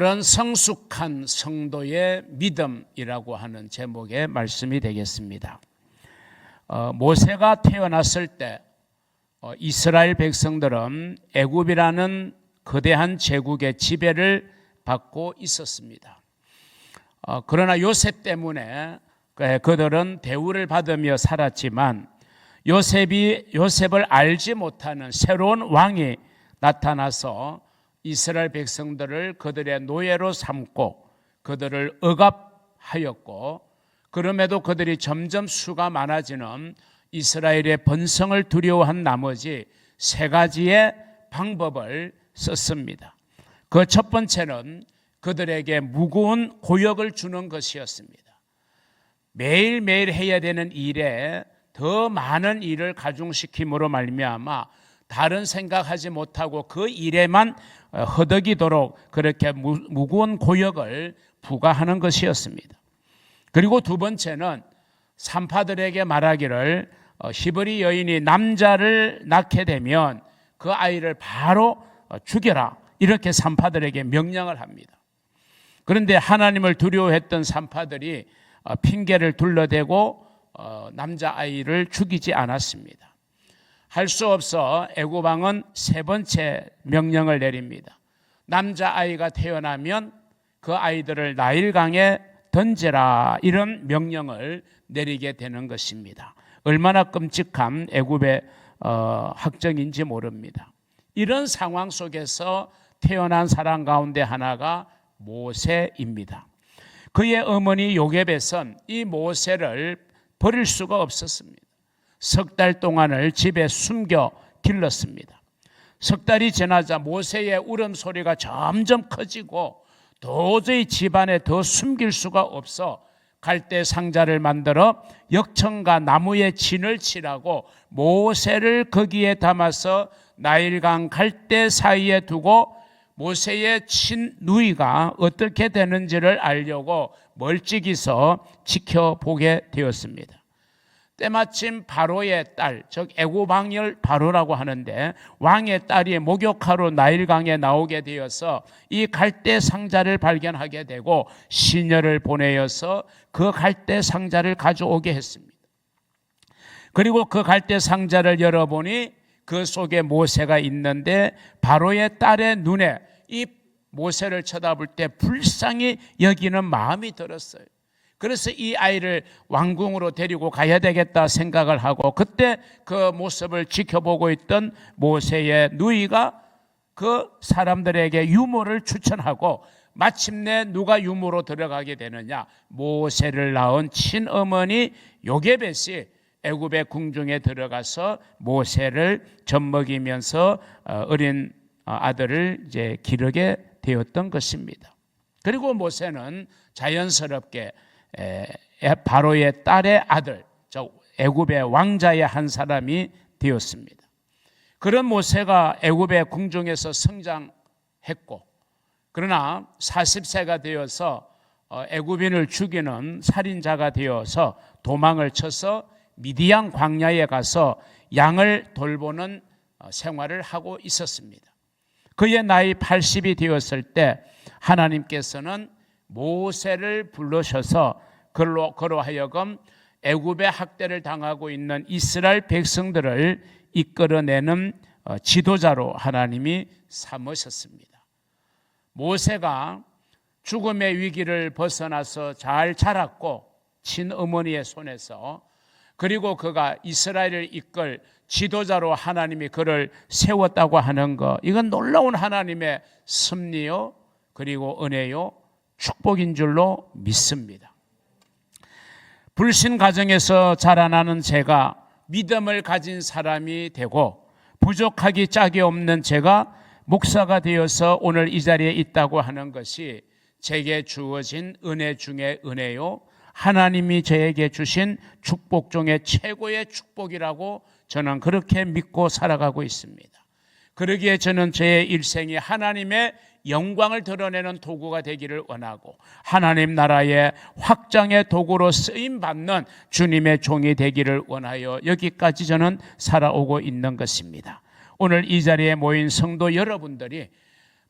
오늘은 성숙한 성도의 믿음이라고 하는 제목의 말씀이 되겠습니다. 모세가 태어났을 때 이스라엘 백성들은 애굽이라는 거대한 제국의 지배를 받고 있었습니다. 그러나 요셉 때문에 그들은 대우를 받으며 살았지만 요셉을 알지 못하는 새로운 왕이 나타나서 이스라엘 백성들을 그들의 노예로 삼고 그들을 억압하였고, 그럼에도 그들이 점점 수가 많아지는 이스라엘의 번성을 두려워한 나머지 세 가지의 방법을 썼습니다. 그 첫 번째는 그들에게 무거운 고역을 주는 것이었습니다. 매일매일 해야 되는 일에 더 많은 일을 가중시킴으로 말미암아 다른 생각하지 못하고 그 일에만 허덕이도록 그렇게 무거운 고역을 부과하는 것이었습니다. 그리고 두 번째는 산파들에게 말하기를 히브리 여인이 남자를 낳게 되면 그 아이를 바로 죽여라, 이렇게 산파들에게 명령을 합니다. 그런데 하나님을 두려워했던 산파들이 핑계를 둘러대고 남자아이를 죽이지 않았습니다. 할 수 없어 애굽 왕은 세 번째 명령을 내립니다. 남자아이가 태어나면 그 아이들을 나일강에 던져라, 이런 명령을 내리게 되는 것입니다. 얼마나 끔찍한 애굽의 학정인지 모릅니다. 이런 상황 속에서 태어난 사람 가운데 하나가 모세입니다. 그의 어머니 요게벳은 이 모세를 버릴 수가 없었습니다. 석 달 동안을 집에 숨겨 길렀습니다. 석 달이 지나자 모세의 울음소리가 점점 커지고 도저히 집안에 더 숨길 수가 없어 갈대 상자를 만들어 역청과 나무에 진을 치라고 모세를 거기에 담아서 나일강 갈대 사이에 두고 모세의 친누이가 어떻게 되는지를 알려고 멀찍이서 지켜보게 되었습니다. 때마침 바로의 딸, 즉 애굽 왕이 바로라고 하는데, 왕의 딸이 목욕하러 나일강에 나오게 되어서 이 갈대 상자를 발견하게 되고 시녀를 보내어서 그 갈대 상자를 가져오게 했습니다. 그리고 그 갈대 상자를 열어보니 그 속에 모세가 있는데, 바로의 딸의 눈에 이 모세를 쳐다볼 때 불쌍히 여기는 마음이 들었어요. 그래서 이 아이를 왕궁으로 데리고 가야 되겠다 생각을 하고, 그때 그 모습을 지켜보고 있던 모세의 누이가 그 사람들에게 유모를 추천하고, 마침내 누가 유모로 들어가게 되느냐, 모세를 낳은 친어머니 요게벳이 애굽의 궁중에 들어가서 모세를 젖먹이면서 어린 아들을 이제 기르게 되었던 것입니다. 그리고 모세는 자연스럽게 바로의 딸의 아들, 애굽의 왕자의 한 사람이 되었습니다. 그런 모세가 애굽의 궁중에서 성장했고, 그러나 40세가 되어서 애굽인을 죽이는 살인자가 되어서 도망을 쳐서 미디안 광야에 가서 양을 돌보는 생활을 하고 있었습니다. 그의 나이 80이 되었을 때 하나님께서는 모세를 부르셔서 그로 하여금 애굽의 학대를 당하고 있는 이스라엘 백성들을 이끌어내는 지도자로 하나님이 삼으셨습니다. 모세가 죽음의 위기를 벗어나서 잘 자랐고, 친어머니의 손에서, 그리고 그가 이스라엘을 이끌 지도자로 하나님이 그를 세웠다고 하는 것, 이건 놀라운 하나님의 섭리요, 그리고 은혜요, 축복인 줄로 믿습니다. 불신 가정에서 자라나는 제가 믿음을 가진 사람이 되고, 부족하기 짝이 없는 제가 목사가 되어서 오늘 이 자리에 있다고 하는 것이 제게 주어진 은혜 중에 은혜요, 하나님이 저에게 주신 축복 중에 최고의 축복이라고 저는 그렇게 믿고 살아가고 있습니다. 그러기에 저는 제 일생이 하나님의 영광을 드러내는 도구가 되기를 원하고, 하나님 나라의 확장의 도구로 쓰임받는 주님의 종이 되기를 원하여 여기까지 저는 살아오고 있는 것입니다. 오늘 이 자리에 모인 성도 여러분들이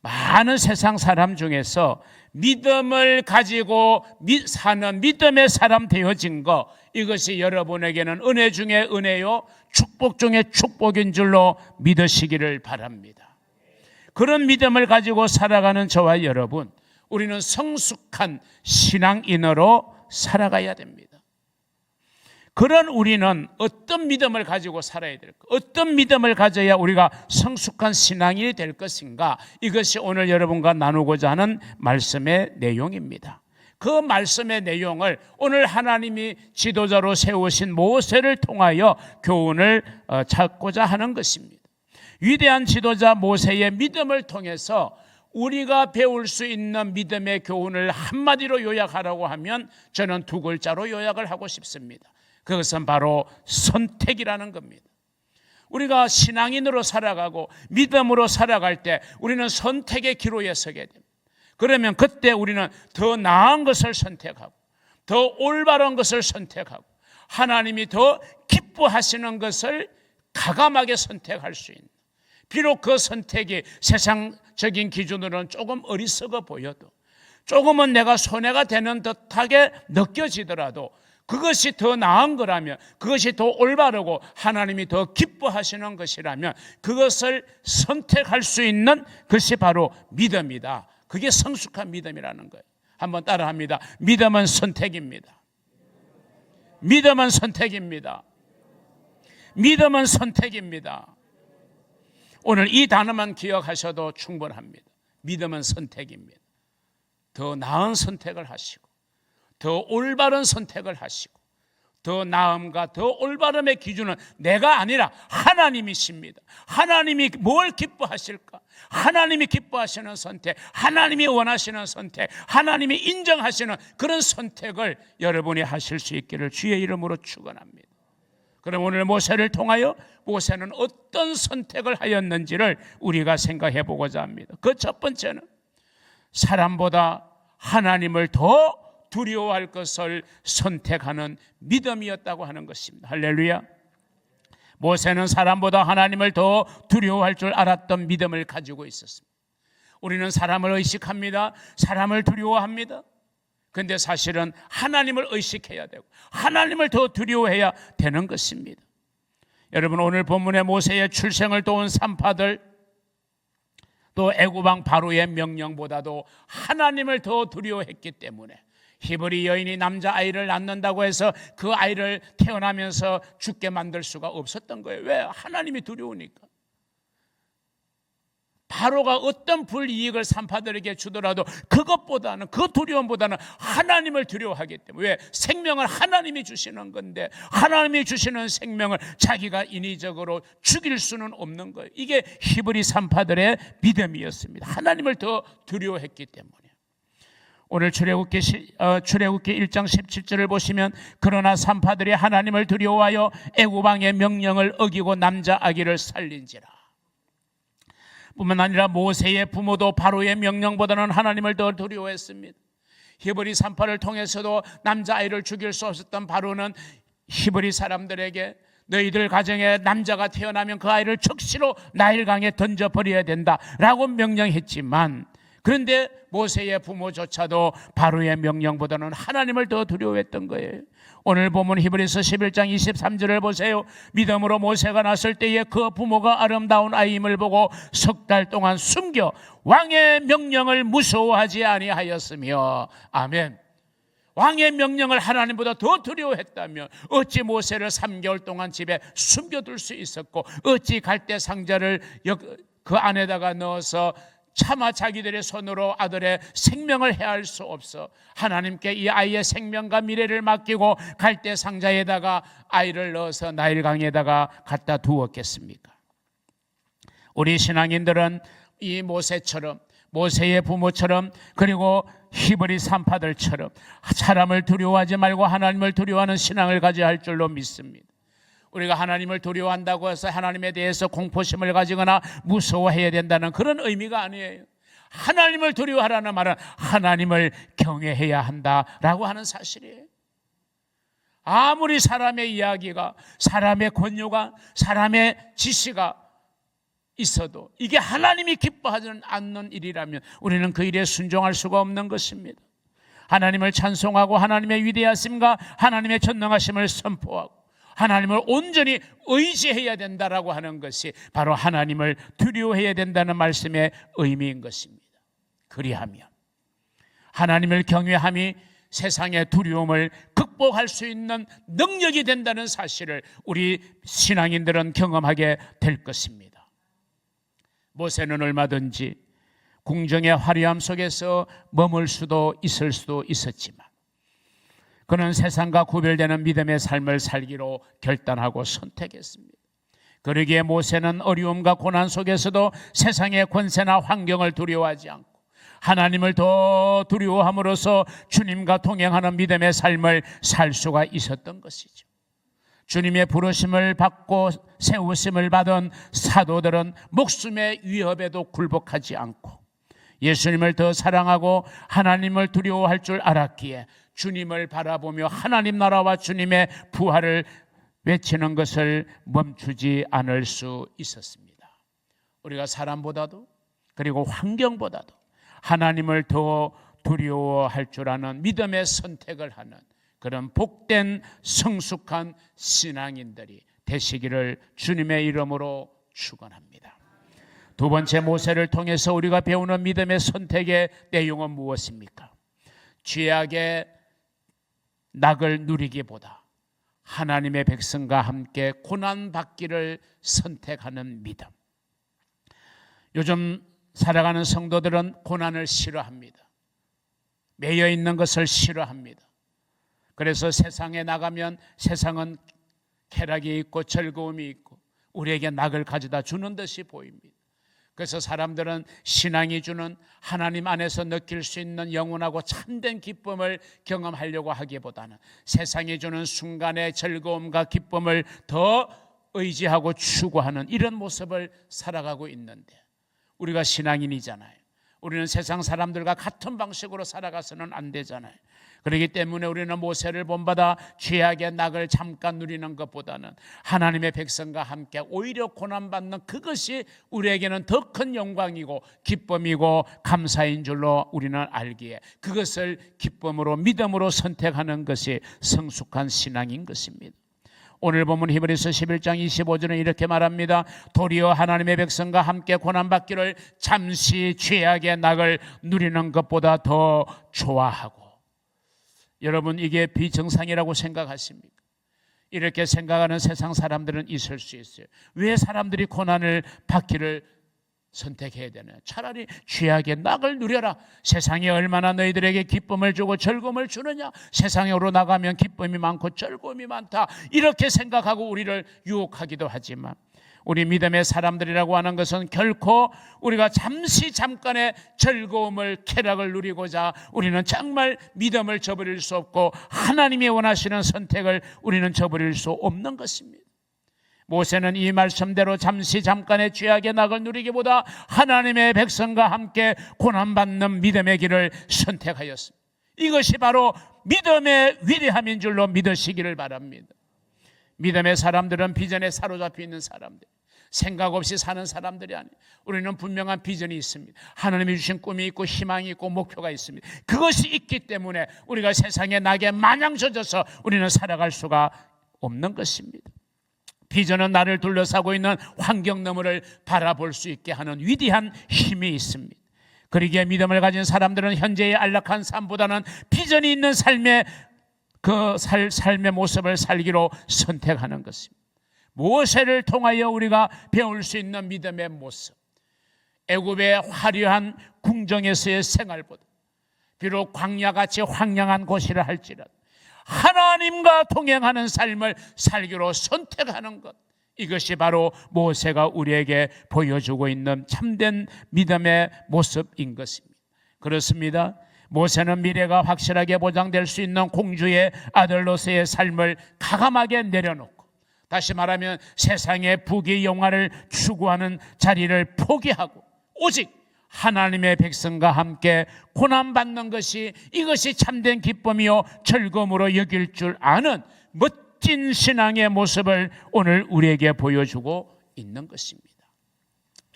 많은 세상 사람 중에서 믿음을 가지고 사는 믿음의 사람 되어진 것, 이것이 여러분에게는 은혜 중에 은혜요, 축복 중에 축복인 줄로 믿으시기를 바랍니다. 그런 믿음을 가지고 살아가는 저와 여러분, 우리는 성숙한 신앙인으로 살아가야 됩니다. 그런 우리는 어떤 믿음을 가지고 살아야 될까? 어떤 믿음을 가져야 우리가 성숙한 신앙인이 될 것인가? 이것이 오늘 여러분과 나누고자 하는 말씀의 내용입니다. 그 말씀의 내용을 오늘 하나님이 지도자로 세우신 모세를 통하여 교훈을 찾고자 하는 것입니다. 위대한 지도자 모세의 믿음을 통해서 우리가 배울 수 있는 믿음의 교훈을 한마디로 요약하라고 하면 저는 두 글자로 요약을 하고 싶습니다. 그것은 바로 선택이라는 겁니다. 우리가 신앙인으로 살아가고 믿음으로 살아갈 때 우리는 선택의 기로에 서게 됩니다. 그러면 그때 우리는 더 나은 것을 선택하고 더 올바른 것을 선택하고 하나님이 더 기뻐하시는 것을 과감하게 선택할 수 있는, 비록 그 선택이 세상적인 기준으로는 조금 어리석어 보여도, 조금은 내가 손해가 되는 듯하게 느껴지더라도 그것이 더 나은 거라면, 그것이 더 올바르고 하나님이 더 기뻐하시는 것이라면 그것을 선택할 수 있는 것이 바로 믿음이다. 그게 성숙한 믿음이라는 거예요. 한번 따라합니다. 믿음은 선택입니다. 믿음은 선택입니다. 믿음은 선택입니다. 오늘 이 단어만 기억하셔도 충분합니다. 믿음은 선택입니다. 더 나은 선택을 하시고 더 올바른 선택을 하시고 더 나음과 더 올바름의 기준은 내가 아니라 하나님이십니다. 하나님이 뭘 기뻐하실까? 하나님이 기뻐하시는 선택, 하나님이 원하시는 선택, 하나님이 인정하시는 그런 선택을 여러분이 하실 수 있기를 주의 이름으로 축원합니다. 그럼 오늘 모세를 통하여 모세는 어떤 선택을 하였는지를 우리가 생각해 보고자 합니다. 그 첫 번째는 사람보다 하나님을 더 두려워할 것을 선택하는 믿음이었다고 하는 것입니다. 할렐루야. 모세는 사람보다 하나님을 더 두려워할 줄 알았던 믿음을 가지고 있었습니다. 우리는 사람을 의식합니다. 사람을 두려워합니다. 그런데 사실은 하나님을 의식해야 되고 하나님을 더 두려워해야 되는 것입니다. 여러분, 오늘 본문의 모세의 출생을 도운 산파들, 또 애굽왕 바로의 명령보다도 하나님을 더 두려워했기 때문에 히브리 여인이 남자아이를 낳는다고 해서 그 아이를 태어나면서 죽게 만들 수가 없었던 거예요. 왜? 하나님이 두려우니까. 바로가 어떤 불이익을 산파들에게 주더라도 그것보다는, 그 두려움보다는 하나님을 두려워하기 때문에. 왜? 생명을 하나님이 주시는 건데 하나님이 주시는 생명을 자기가 인위적으로 죽일 수는 없는 거예요. 이게 히브리 산파들의 믿음이었습니다. 하나님을 더 두려워했기 때문에. 오늘 출애굽기 1장 17절을 보시면 그러나 산파들이 하나님을 두려워하여 애굽 왕의 명령을 어기고 남자 아기를 살린지라. 뿐만 아니라 모세의 부모도 바로의 명령보다는 하나님을 더 두려워했습니다. 히브리 산파를 통해서도 남자아이를 죽일 수 없었던 바로는 히브리 사람들에게 너희들 가정에 남자가 태어나면 그 아이를 즉시로 나일강에 던져버려야 된다라고 명령했지만, 그런데 모세의 부모조차도 바로의 명령보다는 하나님을 더 두려워했던 거예요. 오늘 보면 히브리서 11장 23절을 보세요. 믿음으로 모세가 났을 때에 그 부모가 아름다운 아이임을 보고 석 달 동안 숨겨 왕의 명령을 무서워하지 아니하였으며. 아멘. 왕의 명령을 하나님보다 더 두려워했다면 어찌 모세를 3개월 동안 집에 숨겨둘 수 있었고, 어찌 갈대 상자를 그 안에다가 넣어서 차마 자기들의 손으로 아들의 생명을 해할 수 없어 하나님께 이 아이의 생명과 미래를 맡기고 갈대 상자에다가 아이를 넣어서 나일강에다가 갖다 두었겠습니까? 우리 신앙인들은 이 모세처럼, 모세의 부모처럼, 그리고 히브리 산파들처럼 사람을 두려워하지 말고 하나님을 두려워하는 신앙을 가져야 할 줄로 믿습니다. 우리가 하나님을 두려워한다고 해서 하나님에 대해서 공포심을 가지거나 무서워해야 된다는 그런 의미가 아니에요. 하나님을 두려워하라는 말은 하나님을 경외해야 한다라고 하는 사실이에요. 아무리 사람의 이야기가, 사람의 권유가, 사람의 지시가 있어도 이게 하나님이 기뻐하지 않는 일이라면 우리는 그 일에 순종할 수가 없는 것입니다. 하나님을 찬송하고 하나님의 위대하심과 하나님의 전능하심을 선포하고 하나님을 온전히 의지해야 된다라고 하는 것이 바로 하나님을 두려워해야 된다는 말씀의 의미인 것입니다. 그리하면 하나님을 경외함이 세상의 두려움을 극복할 수 있는 능력이 된다는 사실을 우리 신앙인들은 경험하게 될 것입니다. 모세는 얼마든지 궁정의 화려함 속에서 머물 수도 있을 수도 있었지만 그는 세상과 구별되는 믿음의 삶을 살기로 결단하고 선택했습니다. 그러기에 모세는 어려움과 고난 속에서도 세상의 권세나 환경을 두려워하지 않고 하나님을 더 두려워함으로써 주님과 동행하는 믿음의 삶을 살 수가 있었던 것이죠. 주님의 부르심을 받고 세우심을 받은 사도들은 목숨의 위협에도 굴복하지 않고 예수님을 더 사랑하고 하나님을 두려워할 줄 알았기에 주님을 바라보며 하나님 나라와 주님의 부활을 외치는 것을 멈추지 않을 수 있었습니다. 우리가 사람보다도 그리고 환경보다도 하나님을 더 두려워할 줄 아는 믿음의 선택을 하는 그런 복된 성숙한 신앙인들이 되시기를 주님의 이름으로 축원합니다. 두 번째, 모세를 통해서 우리가 배우는 믿음의 선택의 내용은 무엇입니까? 죄악의 낙을 누리기보다 하나님의 백성과 함께 고난받기를 선택하는 믿음. 요즘 살아가는 성도들은 고난을 싫어합니다. 매여 있는 것을 싫어합니다. 그래서 세상에 나가면 세상은 쾌락이 있고 즐거움이 있고 우리에게 낙을 가져다 주는 듯이 보입니다. 그래서 사람들은 신앙이 주는 하나님 안에서 느낄 수 있는 영원하고 참된 기쁨을 경험하려고 하기보다는 세상이 주는 순간의 즐거움과 기쁨을 더 의지하고 추구하는 이런 모습을 살아가고 있는데, 우리가 신앙인이잖아요. 우리는 세상 사람들과 같은 방식으로 살아가서는 안 되잖아요. 그렇기 때문에 우리는 모세를 본받아 죄악의 낙을 잠깐 누리는 것보다는 하나님의 백성과 함께 오히려 고난받는 그것이 우리에게는 더 큰 영광이고 기쁨이고 감사인 줄로 우리는 알기에 그것을 기쁨으로 믿음으로 선택하는 것이 성숙한 신앙인 것입니다. 오늘 본문 히브리서 11장 25절은 이렇게 말합니다. 도리어 하나님의 백성과 함께 고난받기를 잠시 죄악의 낙을 누리는 것보다 더 좋아하고. 여러분, 이게 비정상이라고 생각하십니까? 이렇게 생각하는 세상 사람들은 있을 수 있어요. 왜 사람들이 고난을 받기를 선택해야 되나요? 차라리 죄악의 낙을 누려라. 세상이 얼마나 너희들에게 기쁨을 주고 즐거움을 주느냐. 세상으로 나가면 기쁨이 많고 즐거움이 많다. 이렇게 생각하고 우리를 유혹하기도 하지만 우리 믿음의 사람들이라고 하는 것은 결코 우리가 잠깐의 즐거움을 쾌락을 누리고자 우리는 정말 믿음을 저버릴 수 없고 하나님이 원하시는 선택을 우리는 저버릴 수 없는 것입니다. 모세는 이 말씀대로 잠깐의 죄악의 낙을 누리기보다 하나님의 백성과 함께 고난받는 믿음의 길을 선택하였습니다. 이것이 바로 믿음의 위대함인 줄로 믿으시기를 바랍니다. 믿음의 사람들은 비전에 사로잡혀 있는 사람들, 생각 없이 사는 사람들이 아니에요. 우리는 분명한 비전이 있습니다. 하나님이 주신 꿈이 있고 희망이 있고 목표가 있습니다. 그것이 있기 때문에 우리가 세상의 낙에 마냥 젖어서 우리는 살아갈 수가 없는 것입니다. 비전은 나를 둘러싸고 있는 환경 너머를 바라볼 수 있게 하는 위대한 힘이 있습니다. 그러기에 믿음을 가진 사람들은 현재의 안락한 삶보다는 비전이 있는 삶의 삶의 모습을 살기로 선택하는 것입니다. 모세를 통하여 우리가 배울 수 있는 믿음의 모습, 애굽의 화려한 궁정에서의 생활보다 비록 광야같이 황량한 곳이라 할지라도 하나님과 동행하는 삶을 살기로 선택하는 것, 이것이 바로 모세가 우리에게 보여주고 있는 참된 믿음의 모습인 것입니다. 그렇습니다. 모세는 미래가 확실하게 보장될 수 있는 공주의 아들로서의 삶을 과감하게 내려놓고, 다시 말하면 세상의 부귀 영화를 추구하는 자리를 포기하고 오직 하나님의 백성과 함께 고난받는 것이, 이것이 참된 기쁨이요 즐거움으로 여길 줄 아는 멋진 신앙의 모습을 오늘 우리에게 보여주고 있는 것입니다.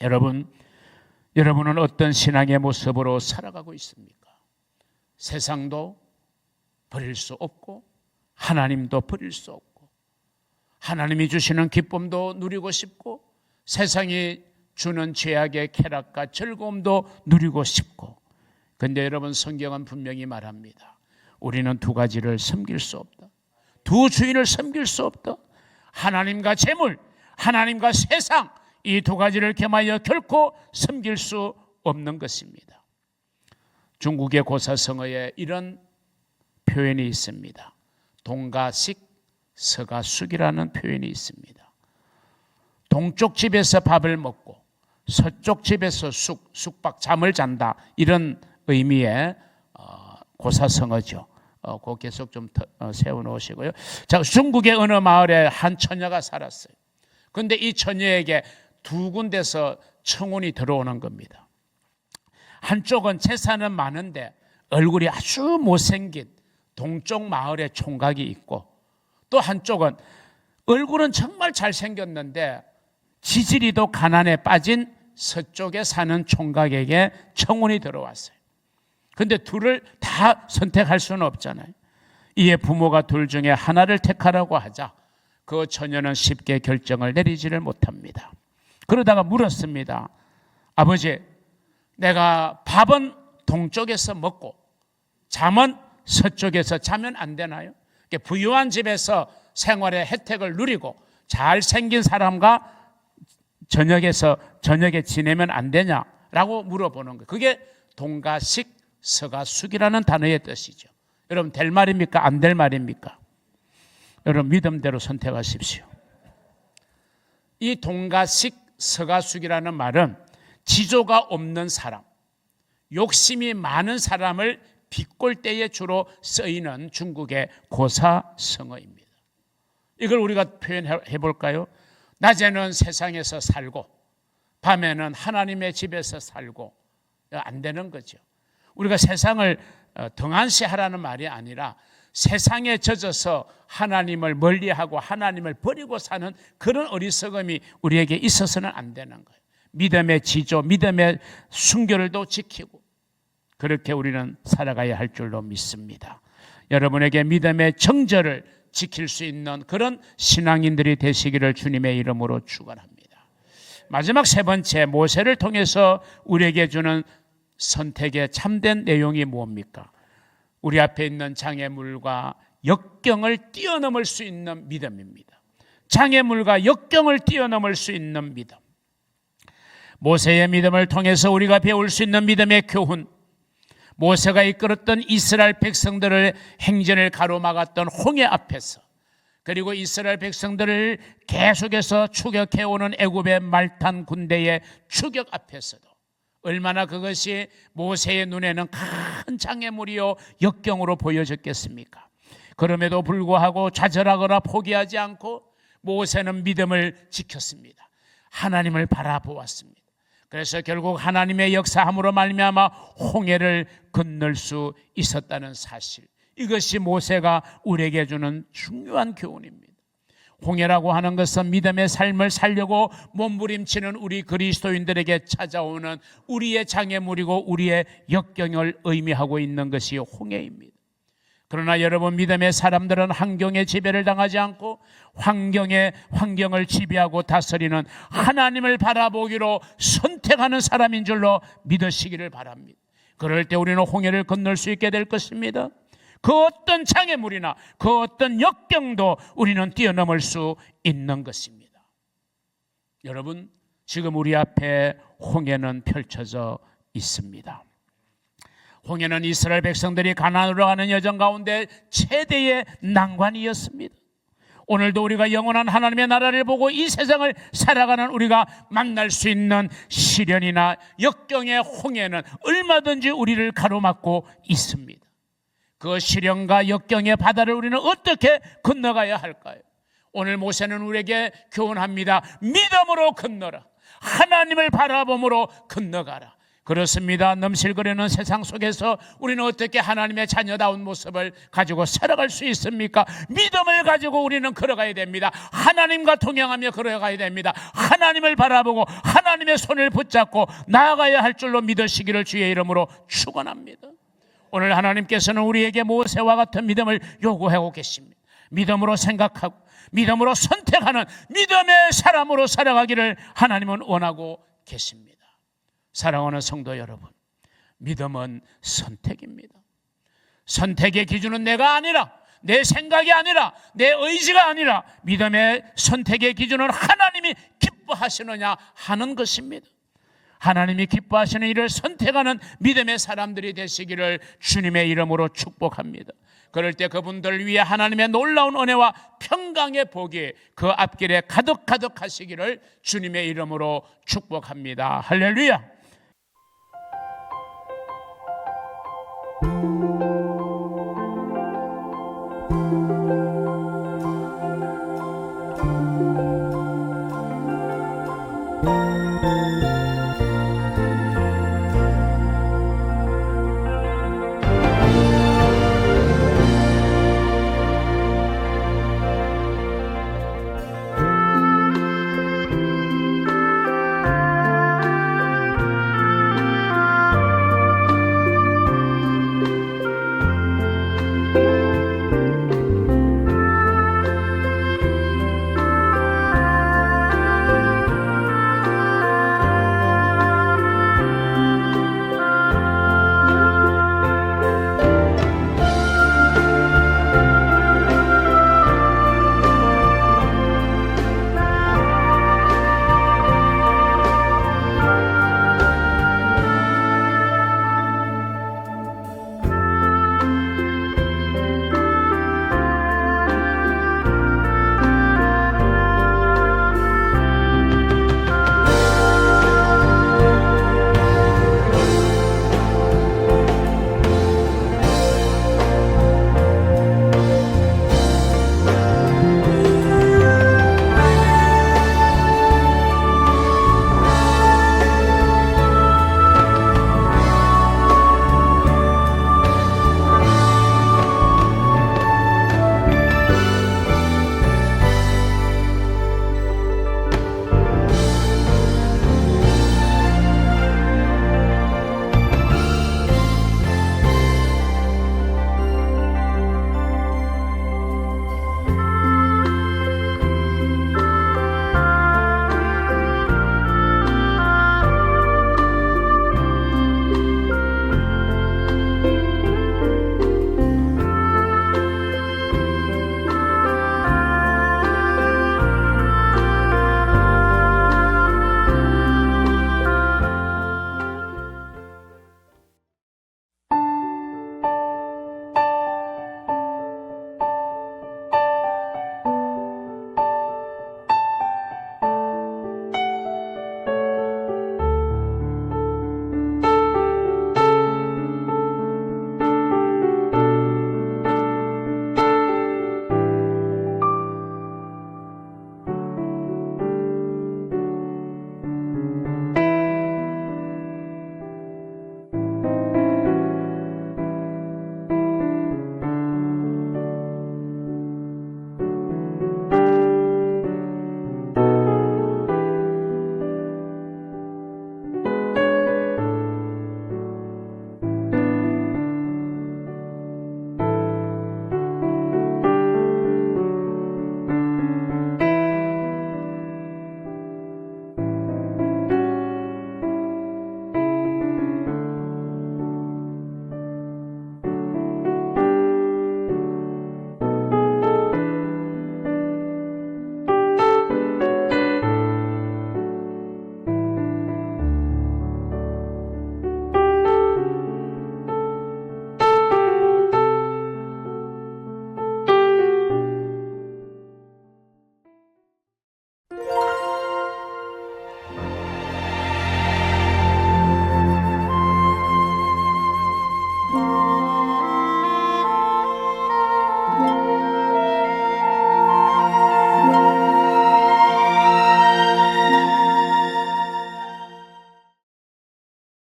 여러분은 어떤 신앙의 모습으로 살아가고 있습니까? 세상도 버릴 수 없고 하나님도 버릴 수 없고, 하나님이 주시는 기쁨도 누리고 싶고 세상이 주는 죄악의 쾌락과 즐거움도 누리고 싶고, 근데 여러분, 성경은 분명히 말합니다. 우리는 두 가지를 섬길 수 없다. 두 주인을 섬길 수 없다. 하나님과 재물, 하나님과 세상, 이 두 가지를 겸하여 결코 섬길 수 없는 것입니다. 중국의 고사성어에 이런 표현이 있습니다. 동가식 서가숙이라는 표현이 있습니다. 동쪽 집에서 밥을 먹고 서쪽 집에서 숙박, 잠을 잔다, 이런 의미의 고사성어죠. 그거 계속 좀 세워놓으시고요. 자, 중국의 어느 마을에 한 처녀가 살았어요. 그런데 이 처녀에게 두 군데서 청혼이 들어오는 겁니다. 한쪽은 재산은 많은데 얼굴이 아주 못생긴 동쪽 마을의 총각이 있고, 또 한쪽은 얼굴은 정말 잘생겼는데 지지리도 가난에 빠진 서쪽에 사는 총각에게 청혼이 들어왔어요. 그런데 둘을 다 선택할 수는 없잖아요. 이에 부모가 둘 중에 하나를 택하라고 하자 그 처녀는 쉽게 결정을 내리지를 못합니다. 그러다가 물었습니다. 아버지, 내가 밥은 동쪽에서 먹고 잠은 서쪽에서 자면 안 되나요? 부유한 집에서 생활의 혜택을 누리고 잘생긴 사람과 저녁에 지내면 안 되냐라고 물어보는 거예요. 그게 동가식 서가숙이라는 단어의 뜻이죠. 여러분, 될 말입니까? 안 될 말입니까? 여러분, 믿음대로 선택하십시오. 이 동가식 서가숙이라는 말은 지조가 없는 사람, 욕심이 많은 사람을 비꼴 때에 주로 쓰이는 중국의 고사성어입니다. 이걸 우리가 표현해 볼까요? 낮에는 세상에서 살고 밤에는 하나님의 집에서 살고, 안 되는 거죠. 우리가 세상을 등한시하라는 말이 아니라 세상에 젖어서 하나님을 멀리하고 하나님을 버리고 사는 그런 어리석음이 우리에게 있어서는 안 되는 거예요. 믿음의 지조, 믿음의 순결도 지키고 그렇게 우리는 살아가야 할 줄로 믿습니다. 여러분에게 믿음의 정절을 지킬 수 있는 그런 신앙인들이 되시기를 주님의 이름으로 축원합니다. 마지막 세 번째, 모세를 통해서 우리에게 주는 선택의 참된 내용이 뭡니까? 우리 앞에 있는 장애물과 역경을 뛰어넘을 수 있는 믿음입니다. 장애물과 역경을 뛰어넘을 수 있는 믿음. 모세의 믿음을 통해서 우리가 배울 수 있는 믿음의 교훈, 모세가 이끌었던 이스라엘 백성들의 행진을 가로막았던 홍해 앞에서, 그리고 이스라엘 백성들을 계속해서 추격해오는 애굽의 말탄 군대의 추격 앞에서도 얼마나 그것이 모세의 눈에는 큰 장애물이요 역경으로 보여졌겠습니까? 그럼에도 불구하고 좌절하거나 포기하지 않고 모세는 믿음을 지켰습니다. 하나님을 바라보았습니다. 그래서 결국 하나님의 역사함으로 말미암아 홍해를 건널 수 있었다는 사실, 이것이 모세가 우리에게 주는 중요한 교훈입니다. 홍해라고 하는 것은 믿음의 삶을 살려고 몸부림치는 우리 그리스도인들에게 찾아오는 우리의 장애물이고 우리의 역경을 의미하고 있는 것이 홍해입니다. 그러나 여러분, 믿음의 사람들은 환경의 지배를 당하지 않고 환경을 지배하고 다스리는 하나님을 바라보기로 선택하는 사람인 줄로 믿으시기를 바랍니다. 그럴 때 우리는 홍해를 건널 수 있게 될 것입니다. 그 어떤 장애물이나 그 어떤 역경도 우리는 뛰어넘을 수 있는 것입니다. 여러분, 지금 우리 앞에 홍해는 펼쳐져 있습니다. 홍해는 이스라엘 백성들이 가나안으로 가는 여정 가운데 최대의 난관이었습니다. 오늘도 우리가 영원한 하나님의 나라를 보고 이 세상을 살아가는 우리가 만날 수 있는 시련이나 역경의 홍해는 얼마든지 우리를 가로막고 있습니다. 그 시련과 역경의 바다를 우리는 어떻게 건너가야 할까요? 오늘 모세는 우리에게 교훈합니다. 믿음으로 건너라. 하나님을 바라봄으로 건너가라. 그렇습니다. 넘실거리는 세상 속에서 우리는 어떻게 하나님의 자녀다운 모습을 가지고 살아갈 수 있습니까? 믿음을 가지고 우리는 걸어가야 됩니다. 하나님과 동행하며 걸어가야 됩니다. 하나님을 바라보고 하나님의 손을 붙잡고 나아가야 할 줄로 믿으시기를 주의 이름으로 축원합니다. 오늘 하나님께서는 우리에게 모세와 같은 믿음을 요구하고 계십니다. 믿음으로 생각하고 믿음으로 선택하는 믿음의 사람으로 살아가기를 하나님은 원하고 계십니다. 사랑하는 성도 여러분, 믿음은 선택입니다. 선택의 기준은 내가 아니라, 내 생각이 아니라, 내 의지가 아니라 믿음의 선택의 기준은 하나님이 기뻐하시느냐 하는 것입니다. 하나님이 기뻐하시는 일을 선택하는 믿음의 사람들이 되시기를 주님의 이름으로 축복합니다. 그럴 때 그분들 위해 하나님의 놀라운 은혜와 평강의 복이 그 앞길에 가득 하시기를 주님의 이름으로 축복합니다. 할렐루야.